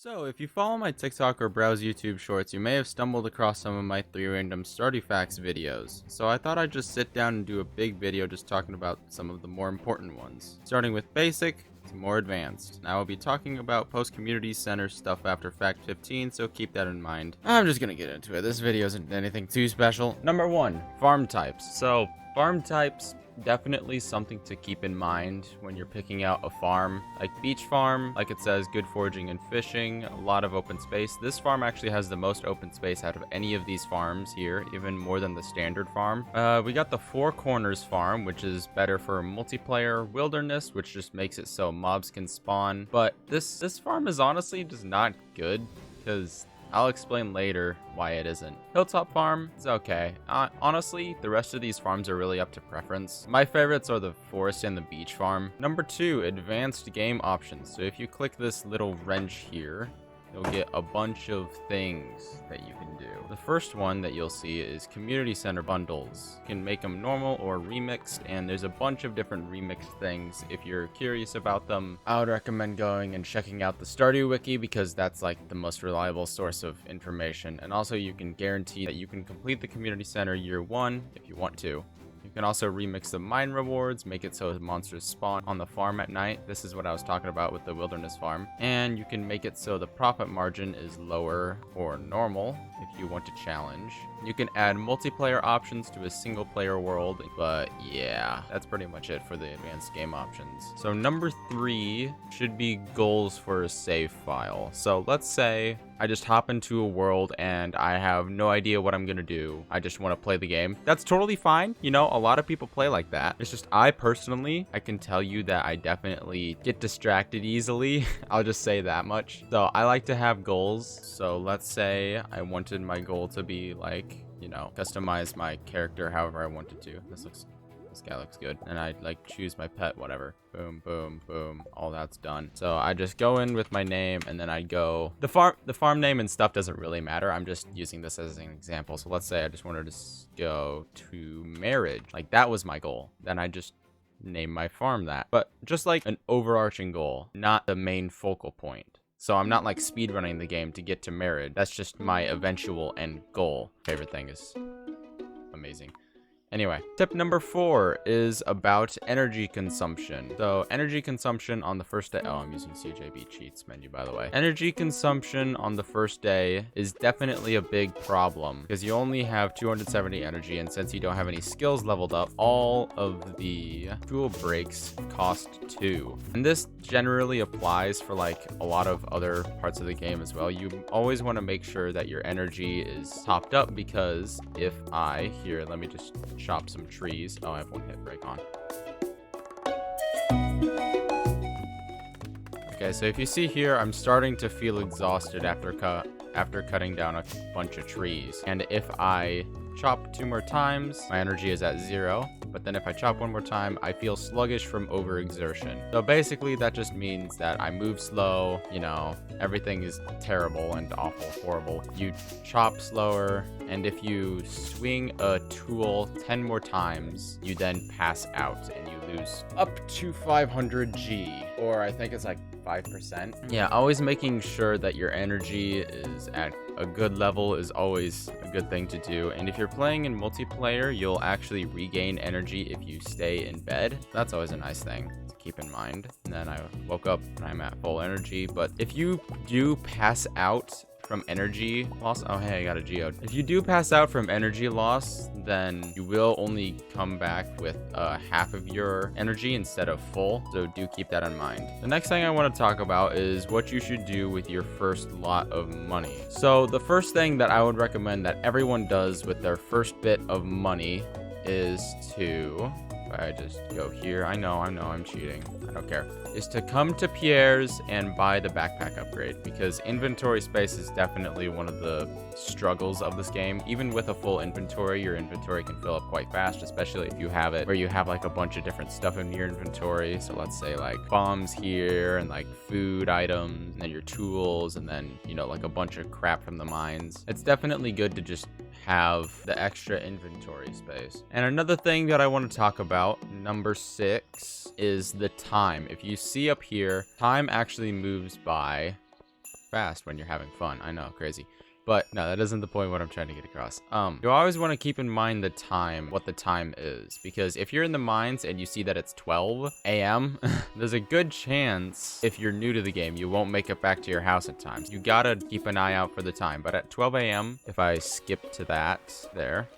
So, if you follow my TikTok or browse YouTube shorts, you may have stumbled across some of my 3 random Stardew Facts videos. So I thought I'd just sit down and do a big video just talking about some of the more important ones. Starting with basic to more advanced. Now I'll be talking about post-community center stuff after Fact 15, so keep that in mind. I'm just gonna get into it. This video isn't anything too special. Number 1, farm types. So, farm types, definitely something to keep in mind when you're picking out a farm. Like beach farm, like it says, good foraging and fishing, a lot of open space. This farm actually has the most open space out of any of these farms here, even more than the standard farm. We got the Four Corners farm, which is better for multiplayer. Wilderness, which just makes it so mobs can spawn. But this farm is honestly just not good, because I'll explain later why it isn't. Hilltop farm is okay. Honestly, the rest of these farms are really up to preference. My favorites are the forest and the beach farm. Number 2, advanced game options. So if you click this little wrench here, you'll get a bunch of things that you can do. The first one that you'll see is community center bundles. You can make them normal or remixed, and there's a bunch of different remixed things. If you're curious about them, I would recommend going and checking out the Stardew Wiki, because that's like the most reliable source of information. And also you can guarantee that you can complete the community center year 1 if you want to. You can also remix the mine rewards, make it so the monsters spawn on the farm at night. This is what I was talking about with the wilderness farm. And you can make it so the profit margin is lower or normal if you want to challenge. You can add multiplayer options to a single player world, but yeah, that's pretty much it for the advanced game options. So number 3 should be goals for a save file. So let's say I just hop into a world and I have no idea what I'm gonna do. I just want to play the game. That's totally fine. You know, a lot of people play like that. It's just I can tell you that I definitely get distracted easily. I'll just say that much. So I like to have goals. So let's say I wanted my goal to be like, you know, customize my character however I wanted to. This guy looks good. And I like choose my pet, whatever. Boom, boom, boom. All that's done. So I just go in with my name, and then I go. The farm name and stuff doesn't really matter. I'm just using this as an example. So let's say I just wanted to go to marriage. Like that was my goal. Then I just name my farm that. But just like an overarching goal, not the main focal point. So I'm not like speedrunning the game to get to marriage. That's just my eventual end goal. Favorite thing is amazing. Anyway, tip number 4 is about energy consumption. So energy consumption on the first day. Oh, I'm using CJB cheats menu, by the way. Energy consumption on the first day is definitely a big problem because you only have 270 energy, and since you don't have any skills leveled up, all of the fuel breaks cost 2. And this generally applies for like a lot of other parts of the game as well. You always want to make sure that your energy is topped up, because if let me just chop some trees. Oh, I have 1 hit break on. Okay, so if you see here, I'm starting to feel exhausted after cutting down a bunch of trees. And if I chop 2 more times, my energy is at 0. But then if I chop 1 more time, I feel sluggish from overexertion. So basically that just means that I move slow, you know, everything is terrible and awful, horrible. You chop slower, and if you swing a tool 10 more times, you then pass out and you lose up to 500 G, or I think it's like 5%. Yeah, always making sure that your energy is at a good level is always a good thing to do. And if you're playing in multiplayer, you'll actually regain energy if you stay in bed. That's always a nice thing to keep in mind. And then I woke up and I'm at full energy. But if you do pass out from energy loss, oh hey, I got a geode. If you do pass out from energy loss, then you will only come back with half of your energy instead of full, so do keep that in mind. The next thing I want to talk about is what you should do with your first lot of money. So the first thing that I would recommend that everyone does with their first bit of money is to, if I just go here, I know I'm cheating, I don't care, is to come to Pierre's and buy the backpack upgrade, because inventory space is definitely one of the struggles of this game. Even with a full inventory, your inventory can fill up quite fast, especially if you have it where you have like a bunch of different stuff in your inventory. So let's say like bombs here and like food items, and then your tools, and then, you know, like a bunch of crap from the mines. It's definitely good to just have the extra inventory space. And another thing that I want to talk about, number 6, is the time. If you see up here, time actually moves by fast when you're having fun. I know, crazy. But no, that isn't the point what I'm trying to get across. You always want to keep in mind the time, what the time is. Because if you're in the mines and you see that it's 12 a.m., there's a good chance, if you're new to the game, you won't make it back to your house in time. You gotta keep an eye out for the time. But at 12 a.m., if I skip to that there,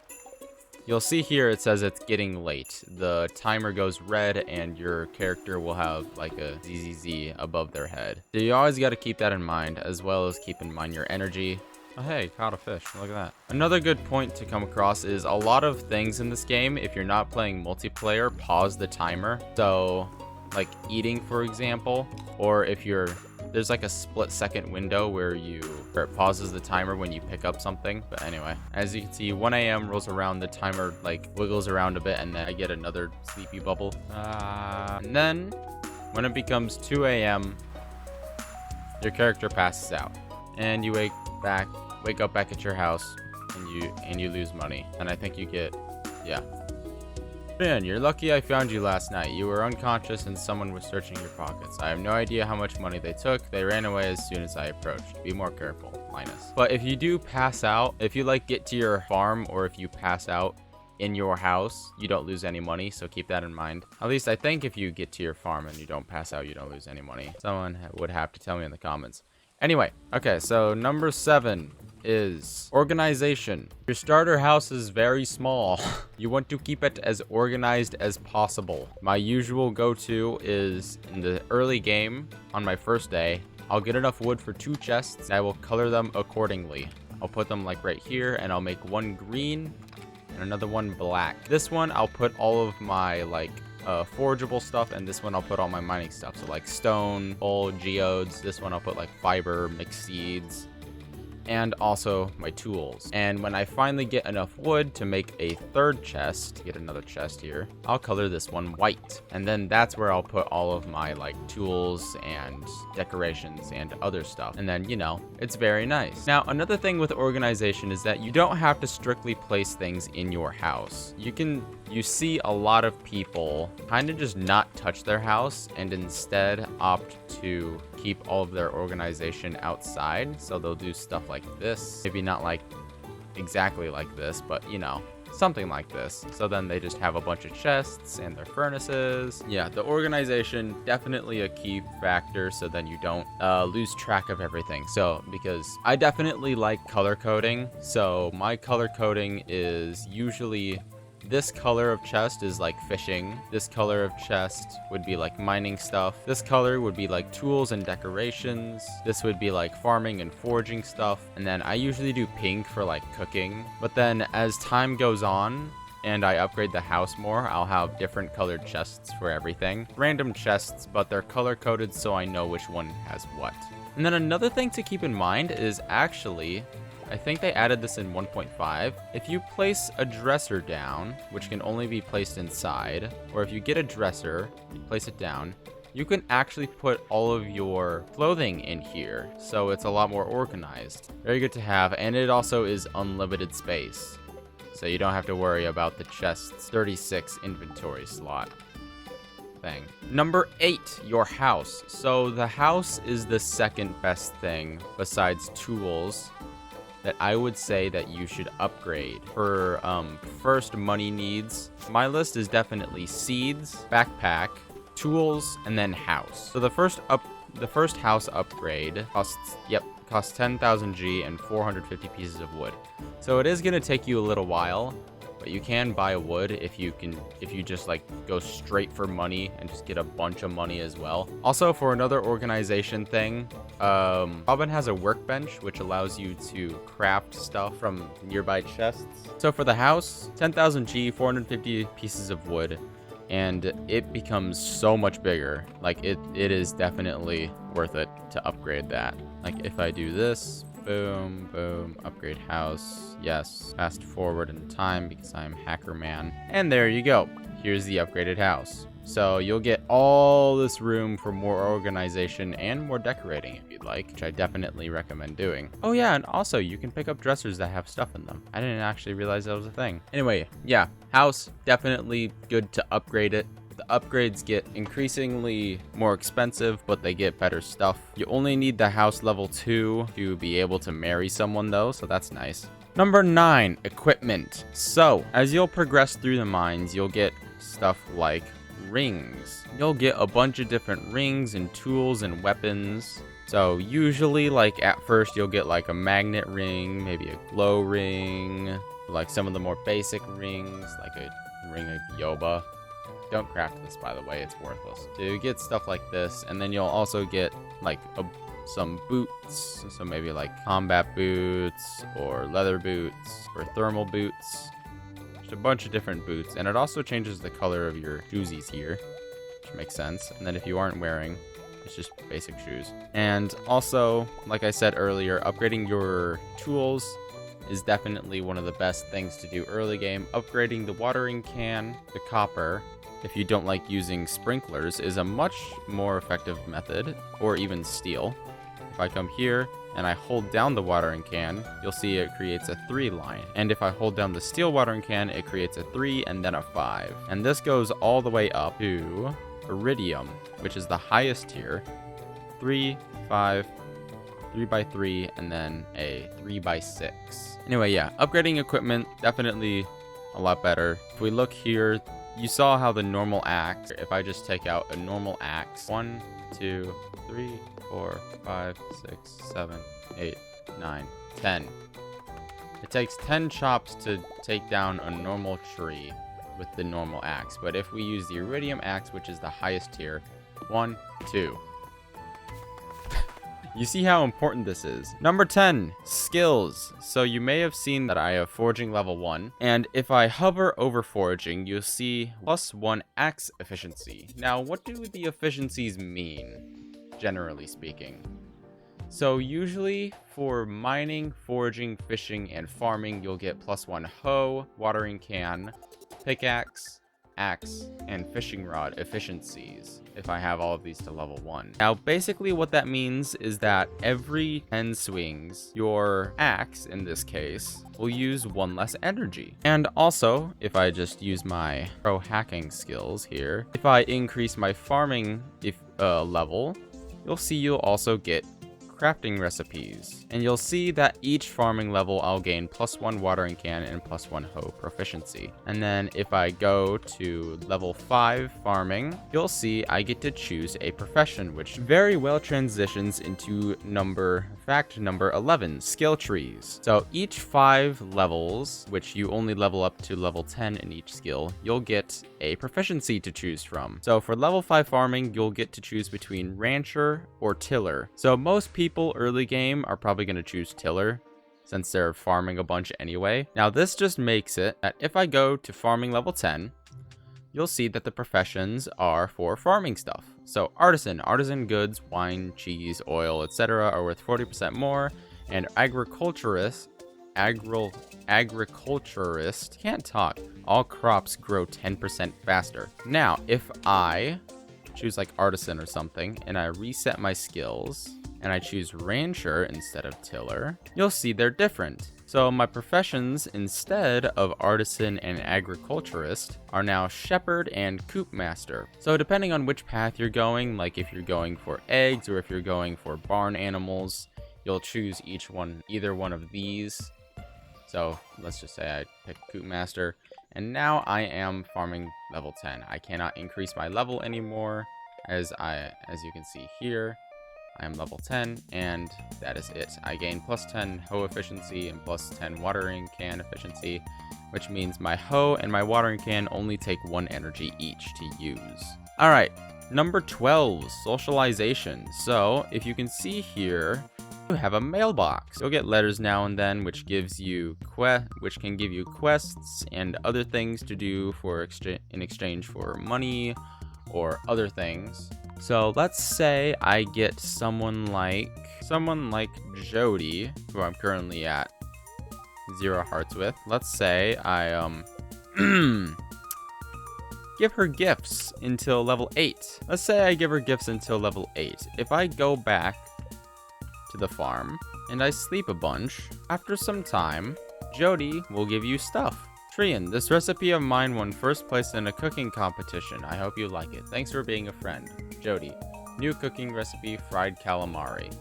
you'll see here it says it's getting late. The timer goes red and your character will have like a ZZZ above their head. So you always got to keep that in mind, as well as keep in mind your energy. Oh, hey, caught a fish. Look at that. Another good point to come across is a lot of things in this game, if you're not playing multiplayer, pause the timer. So, like eating, for example, or if there's like a split-second window where it pauses the timer when you pick up something. But anyway, as you can see, 1 a.m. rolls around, the timer like wiggles around a bit, and then I get another sleepy bubble. And then, when it becomes 2 a.m., your character passes out, and you wake up back at your house, and you lose money. And I think you get, yeah. Man, you're lucky I found you last night. You were unconscious and someone was searching your pockets. I have no idea how much money they took. They ran away as soon as I approached. Be more careful, Linus. But if you do pass out, if you like get to your farm, or if you pass out in your house, you don't lose any money, so keep that in mind. At least I think if you get to your farm and you don't pass out, you don't lose any money. Someone would have to tell me in the comments. Anyway, okay, so number 7 is organization. Your starter house is very small. You want to keep it as organized as possible. My usual go-to is in the early game, on my first day, I'll get enough wood for 2 chests, and I will color them accordingly. I'll put them like right here, and I'll make one green and another one black. This one, I'll put all of my like forgeable stuff, and this one I'll put all my mining stuff. So like stone, coal, geodes. This one I'll put like fiber, mixed seeds, and also my tools. And when I finally get enough wood to make a 3rd chest, get another chest here, I'll color this one white. And then that's where I'll put all of my like tools and decorations and other stuff. And then, you know, it's very nice. Now, another thing with organization is that you don't have to strictly place things in your house. You see a lot of people kind of just not touch their house and instead opt to keep all of their organization outside. So they'll do stuff like this. Maybe not like exactly like this, but you know, something like this. So then they just have a bunch of chests and their furnaces. Yeah, the organization, definitely a key factor, so then you don't lose track of everything. So because I definitely like color coding, so my color coding is usually this color of chest is like fishing. This color of chest would be like mining stuff. This color would be like tools and decorations. This would be like farming and foraging stuff. And then I usually do pink for like cooking. But then as time goes on and I upgrade the house more, I'll have different colored chests for everything. Random chests, but they're color coded so I know which one has what. And then another thing to keep in mind is actually, I think they added this in 1.5. If you place a dresser down, which can only be placed inside, or if you get a dresser, you place it down, you can actually put all of your clothing in here. So it's a lot more organized. Very good to have, and it also is unlimited space. So you don't have to worry about the chest's 36 inventory slot thing. Number 8, your house. So the house is the second best thing besides tools that I would say that you should upgrade. For first money needs, my list is definitely seeds, backpack, tools, and then house. So the first house upgrade costs 10,000 G and 450 pieces of wood. So it is gonna take you a little while, but you can buy wood if you just like go straight for money and just get a bunch of money as well. Also, for another organization thing, Robin has a workbench which allows you to craft stuff from nearby chests. So for the house, 10,000 G, 450 pieces of wood, and it becomes so much bigger. Like it is definitely worth it to upgrade that. Like if I do this, boom, boom, upgrade house, yes, fast forward in time because I'm hacker man. And there you go. Here's the upgraded house. So you'll get all this room for more organization and more decorating if you'd like, which I definitely recommend doing. Oh yeah, and also you can pick up dressers that have stuff in them. I didn't actually realize that was a thing. Anyway, yeah, house, definitely good to upgrade it. The upgrades get increasingly more expensive, but they get better stuff. You only need the house level 2 to be able to marry someone though, so that's nice. Number 9, equipment. So, as you'll progress through the mines, you'll get stuff like rings. You'll get a bunch of different rings and tools and weapons. So usually, like, at first you'll get like a magnet ring, maybe a glow ring, like some of the more basic rings, like a ring of Yoba. Don't craft this, by the way, it's worthless. So you get stuff like this, and then you'll also get like some boots, so maybe like combat boots or leather boots or thermal boots. Just a bunch of different boots, and it also changes the color of your shoesies here, which makes sense. And then if you aren't wearing, it's just basic shoes. And also, like I said earlier, upgrading your tools is definitely one of the best things to do early game. Upgrading the watering can, the copper, if you don't like using sprinklers, is a much more effective method, or even steel. If I come here and I hold down the watering can, you'll see it creates a 3 line. And if I hold down the steel watering can, it creates a 3 and then a 5. And this goes all the way up to iridium, which is the highest tier. 3, 5, 3x3, and then a 3x6. Anyway, yeah, upgrading equipment, definitely a lot better. If we look here, you saw how the normal axe, if I just take out a normal axe, 1, 2, 3, 4, 5, 6, 7, 8, 9, 10. It takes 10 chops to take down a normal tree with the normal axe. But if we use the iridium axe, which is the highest tier, 1, 2. You see how important this is. Number 10, skills. So you may have seen that I have foraging level 1. And if I hover over foraging, you'll see +1 axe efficiency. Now, what do the efficiencies mean, generally speaking? So usually for mining, foraging, fishing, and farming, you'll get +1 hoe, watering can, pickaxe, axe, and fishing rod efficiencies if I have all of these to level 1. Now, basically what that means is that every 10 swings, your axe, in this case, will use 1 less energy. And also, if I just use my pro hacking skills here, if I increase my farming level, you'll see you'll also get crafting recipes, and you'll see that each farming level I'll gain +1 watering can and +1 hoe proficiency. And then if I go to level 5 farming, you'll see I get to choose a profession, which very well transitions into fact number 11, skill trees. So each 5 levels, which you only level up to level 10 in each skill, you'll get a proficiency to choose from. So for level 5 farming, you'll get to choose between rancher or tiller. So most people early game are probably going to choose tiller, since they're farming a bunch anyway. Now this just makes it that if I go to farming level 10, you'll see that the professions are for farming stuff. So artisan goods, wine, cheese, oil, etc. are worth 40% more, and agriculturist, can't talk, all crops grow 10% faster. Now, if I choose like artisan or something, and I reset my skills, and I choose rancher instead of tiller, you'll see they're different. So my professions, instead of artisan and agriculturist, are now shepherd and coop master. So depending on which path you're going, like if you're going for eggs or if you're going for barn animals, you'll choose either one of these. So let's just say I pick coop master, and now I am farming level 10. I cannot increase my level anymore, as you can see here. I am level 10, and that is it. I gain +10 hoe efficiency and +10 watering can efficiency, which means my hoe and my watering can only take 1 energy each to use. Alright, number 12, socialization. So, if you can see here, you have a mailbox. You'll get letters now and then, which can give you quests and other things to do in exchange for money or other things. So let's say I get someone like Jody, who I'm currently at 0 hearts with. Let's say I give her gifts until level 8. Let's say I give her gifts until level 8. If I go back to the farm and I sleep a bunch, after some time, Jody will give you stuff. Trian, this recipe of mine won first place in a cooking competition. I hope you like it. Thanks for being a friend. Jody, new cooking recipe, fried calamari.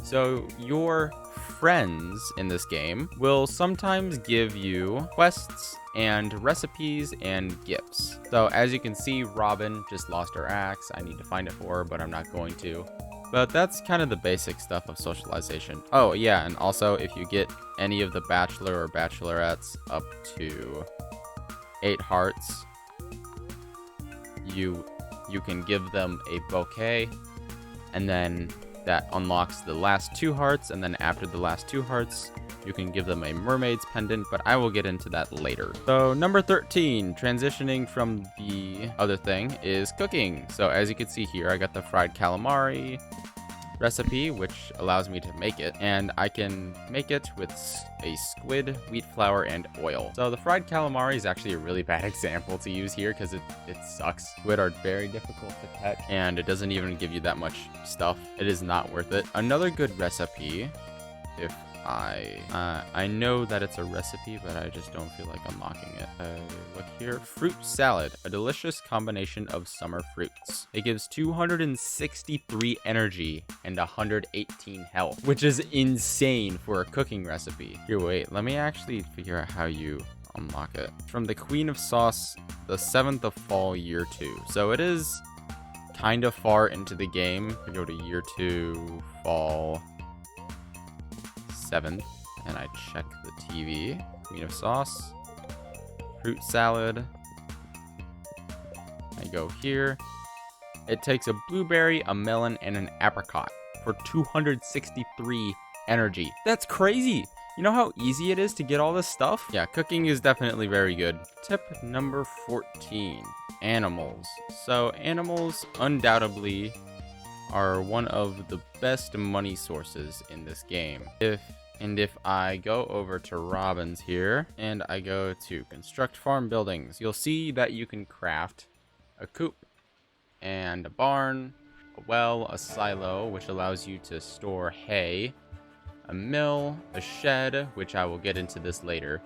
So your friends in this game will sometimes give you quests and recipes and gifts. So as you can see, Robin just lost her axe. I need to find it for her, but I'm not going to. But that's kind of the basic stuff of socialization. Oh yeah, and also if you get any of the bachelor or bachelorettes up to 8 hearts, you can give them a bouquet, and then that unlocks the last 2 hearts, and then after the last 2 hearts, you can give them a mermaid's pendant, but I will get into that later. So number 13, transitioning from the other thing, is cooking. So as you can see here, I got the fried calamari recipe, which allows me to make it, and I can make it with a squid, wheat flour, and oil. So the fried calamari is actually a really bad example to use here because it sucks. Squid are very difficult to catch, and it doesn't even give you that much stuff. It is not worth it. Another good recipe, if I know that it's a recipe, but I just don't feel like unlocking it. Look here. Fruit salad, a delicious combination of summer fruits. It gives 263 energy and 118 health, which is insane for a cooking recipe. Here, wait, let me actually figure out how you unlock it. From the Queen of Sauce, the 7th of Fall, Year 2. So it is kind of far into the game. I go to Year 2, Fall 7th, and I check the TV. Queen of Sauce, fruit salad. I go here. It takes a blueberry, a melon, and an apricot for 263 energy. That's crazy. You know how easy it is to get all this stuff? Yeah, cooking is definitely very good. Tip number 14, animals. So animals undoubtedly are one of the best money sources in this game. If I go over to Robin's here and I go to construct farm buildings, you'll see that you can craft a coop and a barn, a well, a silo, which allows you to store hay, a mill, a shed, which I will get into this later,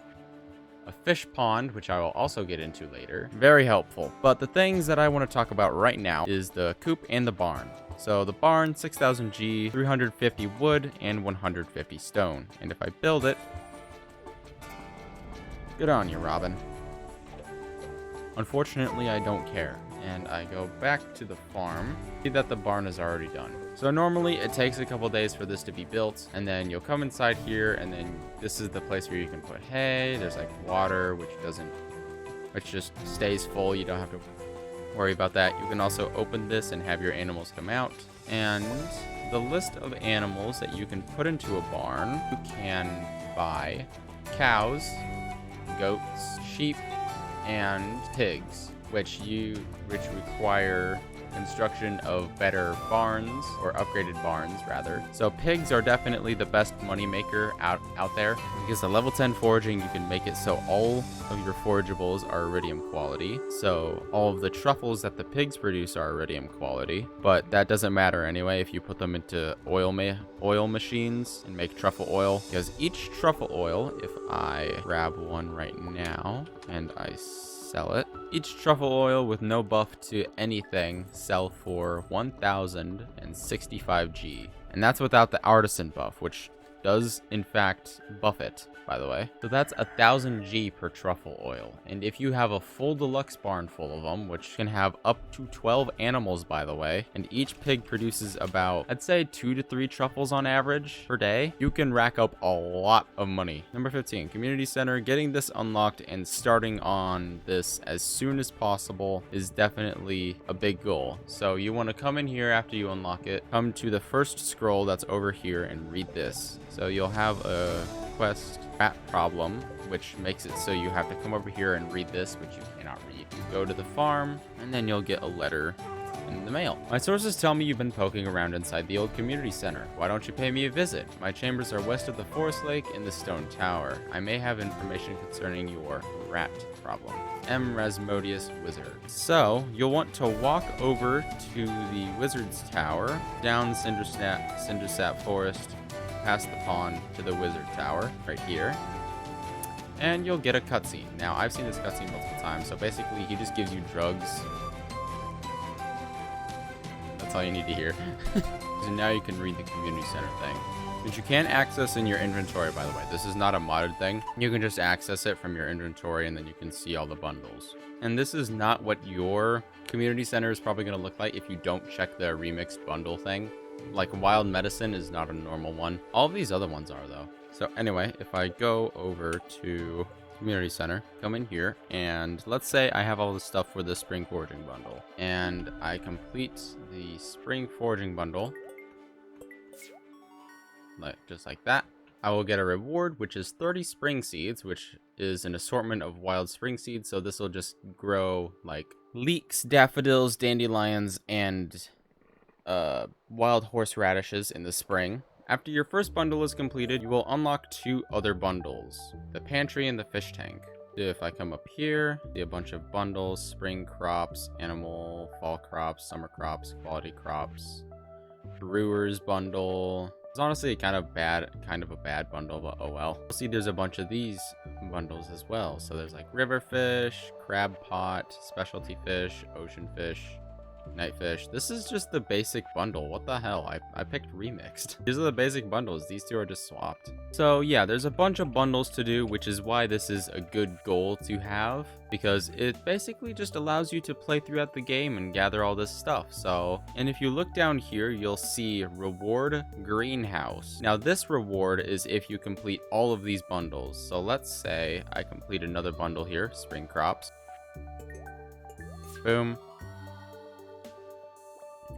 a fish pond, which I will also get into later. Very helpful. But the things that I want to talk about right now is the coop and the barn. So the barn, 6,000 G, 350 wood, and 150 stone. And if I build it, good on you, Robin. Unfortunately, I don't care. And I go back to the farm, see that the barn is already done. So normally it takes a couple days for this to be built, and then you'll come inside here, and then this is the place where you can put hay. There's like water, which just stays full. You don't have to worry about that. You can also open this and have your animals come out. And the list of animals that you can put into a barn, you can buy cows, goats, sheep, and pigs, which require construction of better barns, or upgraded barns rather. So pigs are definitely the best money maker out there, because the level 10 foraging, you can make it so all of your forageables are iridium quality. So all of the truffles that the pigs produce are iridium quality, but that doesn't matter anyway if you put them into oil machines and make truffle oil, because each truffle oil, if I grab one right now and I sell it, each truffle oil with no buff to anything sell for 1,065 G, and that's without the artisan buff, which does in fact buff it, by the way. So that's 1,000 G per truffle oil, and if you have a full deluxe barn full of them, which can have up to 12 animals, by the way, and each pig produces about, I'd say 2 to 3 truffles on average per day, you can rack up a lot of money. Number 15, community center. Getting this unlocked and starting on this as soon as possible is definitely a big goal. So you want to come in here after you unlock it, come to the first scroll that's over here and read this. So you'll have a quest rat problem, which makes it so you have to come over here and read this, which you cannot read. You go to the farm, and then you'll get a letter in the mail. My sources tell me you've been poking around inside the old community center. Why don't you pay me a visit? My chambers are west of the forest lake in the stone tower. I may have information concerning your rat problem. M. Rasmodius Wizard. So you'll want to walk over to the wizard's tower, down Cindersap Forest, past the pond to the wizard tower right here, and you'll get a cutscene. Now, I've seen this cutscene multiple times, so basically he just gives you drugs. That's all you need to hear. So now you can read the community center thing, which you can access in your inventory, by the way. This is not a modded thing. You can just access it from your inventory, and then you can see all the bundles. And this is not what your community center is probably going to look like if you don't check the remixed bundle thing. Like Wild Medicine is not a normal one. All of these other ones are, though. So anyway, if I go over to community center, come in here, and let's say I have all the stuff for the spring foraging bundle, and I complete the spring foraging bundle, just like that. I will get a reward, which is 30 spring seeds, which is an assortment of wild spring seeds. So this will just grow like leeks, daffodils, dandelions, and wild horseradishes in the spring. After your first bundle is completed, you will unlock 2 other bundles, the pantry and the fish tank. If I come up here, see a bunch of bundles: spring crops, animal, fall crops, summer crops, quality crops, brewer's bundle. It's honestly kind of a bad bundle, but oh well. You'll see there's a bunch of these bundles as well. So there's like river fish, crab pot, specialty fish, ocean fish, night fish. This is just the basic bundle. What the hell? I picked remixed. These are the basic bundles. These 2 are just swapped. So yeah, there's a bunch of bundles to do, which is why this is a good goal to have, because it basically just allows you to play throughout the game and gather all this stuff. So, and if you look down here, you'll see reward greenhouse. Now this reward is if you complete all of these bundles. So let's say I complete another bundle here, spring crops. Boom.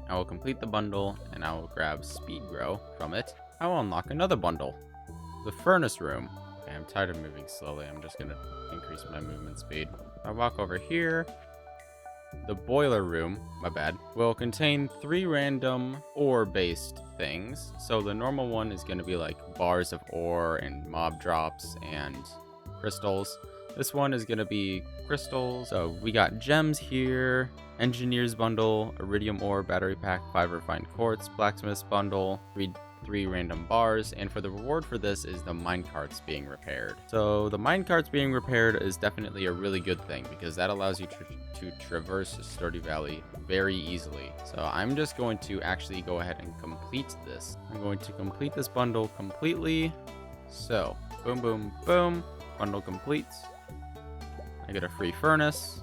I will complete the bundle, and I will grab speed grow from it. I will unlock another bundle, the furnace room. Okay, I'm tired of moving slowly. I'm just gonna increase my movement speed. I walk over here. The boiler room, my bad, will contain 3 random ore-based things. So the normal one is gonna be like bars of ore and mob drops and crystals. This one is gonna be crystals. So we got gems here, engineer's bundle, iridium ore, battery pack, 5 refined quartz, blacksmith's bundle, 3 random bars, and for the reward for this is the minecarts being repaired. So the minecarts being repaired is definitely a really good thing, because that allows you to traverse Stardew Valley very easily. So I'm just going to actually go ahead and complete this. I'm going to complete this bundle completely. So boom, boom, boom, bundle completes. I get a free furnace.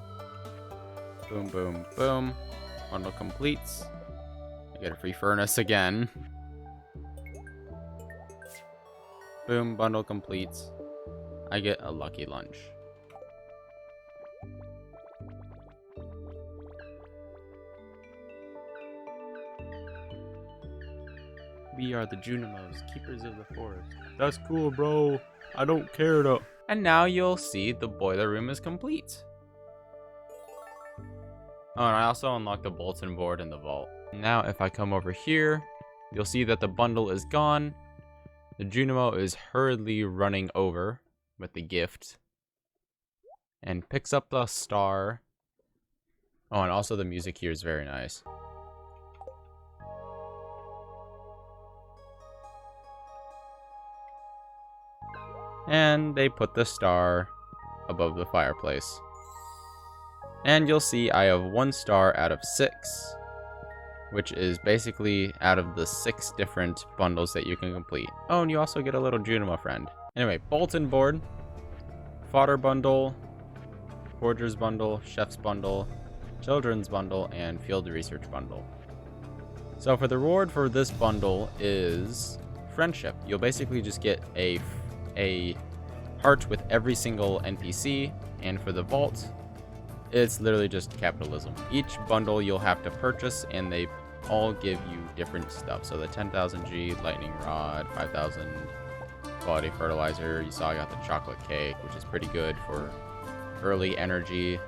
Boom, boom, boom. Bundle completes. I get a free furnace again. Boom, bundle completes. I get a lucky lunch. We are the Junimos, keepers of the forest. That's cool, bro. I don't care though. And now you'll see the boiler room is complete. Oh, and I also unlocked the bulletin board in the vault. Now, if I come over here, you'll see that the bundle is gone. The Junimo is hurriedly running over with the gift and picks up the star. Oh, and also the music here is very nice. And they put the star above the fireplace. And you'll see I have 1 star out of 6, which is basically out of the 6 different bundles that you can complete. Oh, and you also get a little Junimo friend. Anyway, bulletin board, fodder bundle, forger's bundle, chef's bundle, children's bundle, and field research bundle. So for the reward for this bundle is friendship. You'll basically just get a heart with every single NPC, and for the vault, it's literally just capitalism. Each bundle you'll have to purchase, and they all give you different stuff. So the 10,000 G lightning rod, 5,000 quality fertilizer. You saw I got the chocolate cake, which is pretty good for early energy.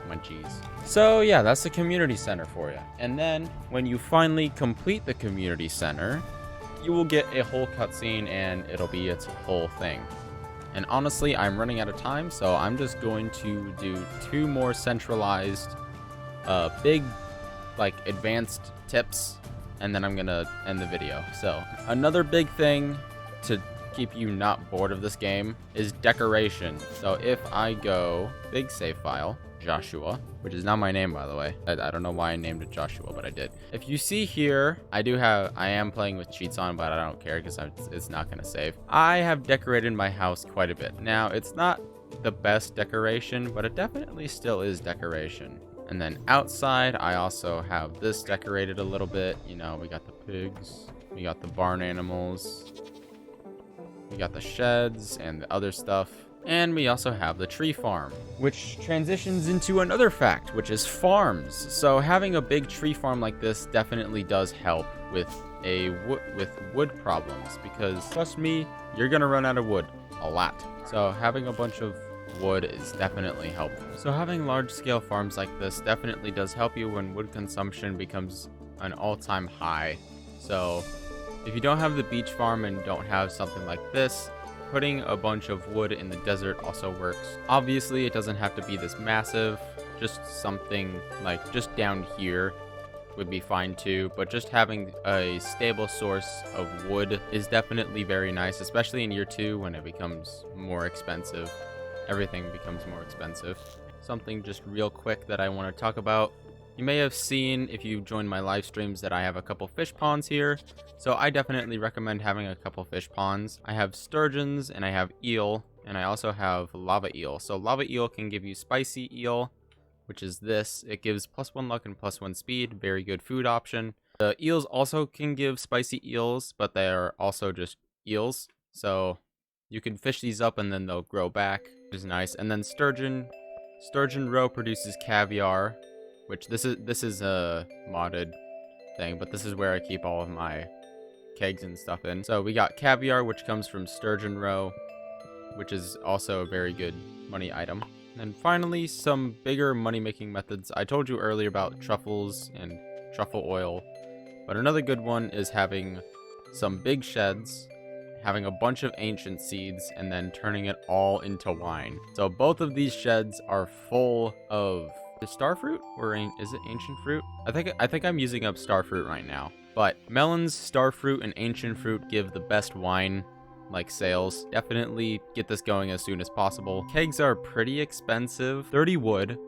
Munchies. So yeah, that's the community center for you. And then when you finally complete the community center, you will get a whole cutscene, and it'll be its whole thing. And honestly, I'm running out of time, so I'm just going to do 2 more centralized, big, like, advanced tips, and then I'm gonna end the video. So, another big thing to keep you not bored of this game is decoration. So if I go big save file, Joshua, which is not my name, by the way. I don't know why I named it Joshua, but I did. If you see here, I am playing with cheats on, but I don't care because it's not going to save. I have decorated my house quite a bit. Now, it's not the best decoration, but it definitely still is decoration. And then outside, I also have this decorated a little bit. You know, we got the pigs, we got the barn animals, we got the sheds and the other stuff. And we also have the tree farm, which transitions into another fact, which is farms. So having a big tree farm like this definitely does help with wood problems, because trust me, you're gonna run out of wood a lot. So having a bunch of wood is definitely helpful. So having large scale farms like this definitely does help you when wood consumption becomes an all-time high. So if you don't have the beach farm and don't have something like this, putting a bunch of wood in the desert also works. Obviously, it doesn't have to be this massive. Just something like just down here would be fine too. But just having a stable source of wood is definitely very nice, especially in year 2 when it becomes more expensive. Everything becomes more expensive. Something just real quick that I want to talk about. You may have seen, if you joined my live streams, that I have a couple fish ponds here. So I definitely recommend having a couple fish ponds. I have sturgeons and I have eel, and I also have lava eel. So lava eel can give you spicy eel, which is this. It gives +1 luck and +1 speed. Very good food option. The eels also can give spicy eels, but they are also just eels. So you can fish these up and then they'll grow back, which is nice. And then sturgeon roe produces caviar, which this is a modded thing, but this is where I keep all of my kegs and stuff in. So we got caviar, which comes from sturgeon roe, which is also a very good money item. And finally, some bigger money-making methods. I told you earlier about truffles and truffle oil, but another good one is having some big sheds, having a bunch of ancient seeds, and then turning it all into wine. So both of these sheds are full of the starfruit, or is it ancient fruit? I think I'm using up starfruit right now. But melons, starfruit, and ancient fruit give the best wine like sales. Definitely get this going as soon as possible. Kegs are pretty expensive. 30 wood,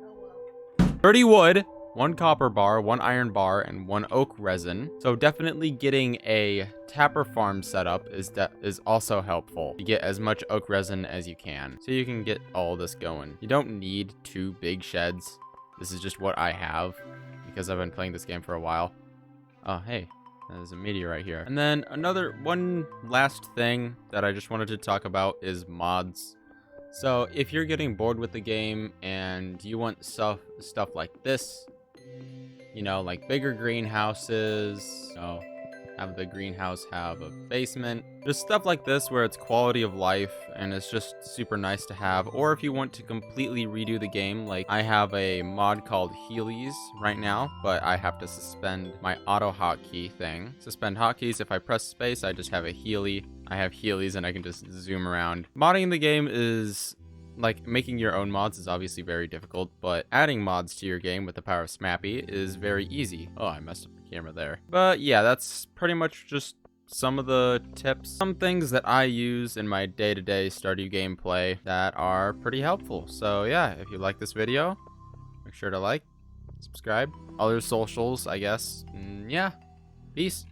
1 copper bar, 1 iron bar, and 1 oak resin. So definitely getting a tapper farm set up is also helpful. You get as much oak resin as you can, so you can get all this going. You don't need 2 big sheds. This is just what I have because I've been playing this game for a while. Oh, hey, there's a meteorite here. And then one last thing that I just wanted to talk about is mods. So if you're getting bored with the game and you want stuff like this, you know, like bigger greenhouses, you know, have the greenhouse have a basement, just stuff like this where it's quality of life and it's just super nice to have. Or if you want to completely redo the game, like I have a mod called Heelys right now, but I have to suspend my auto hotkey thing. Suspend hotkeys. If I press space, I just have a Heely. I have Heelys and I can just zoom around. Modding the game is like making your own mods is obviously very difficult, but adding mods to your game with the power of Smappy is very easy. Oh, I messed up the camera there. But yeah, that's pretty much just some of the tips, some things that I use in my day-to-day Stardew gameplay that are pretty helpful. So yeah, if you like this video, make sure to like, subscribe, other socials, I guess. Yeah, peace.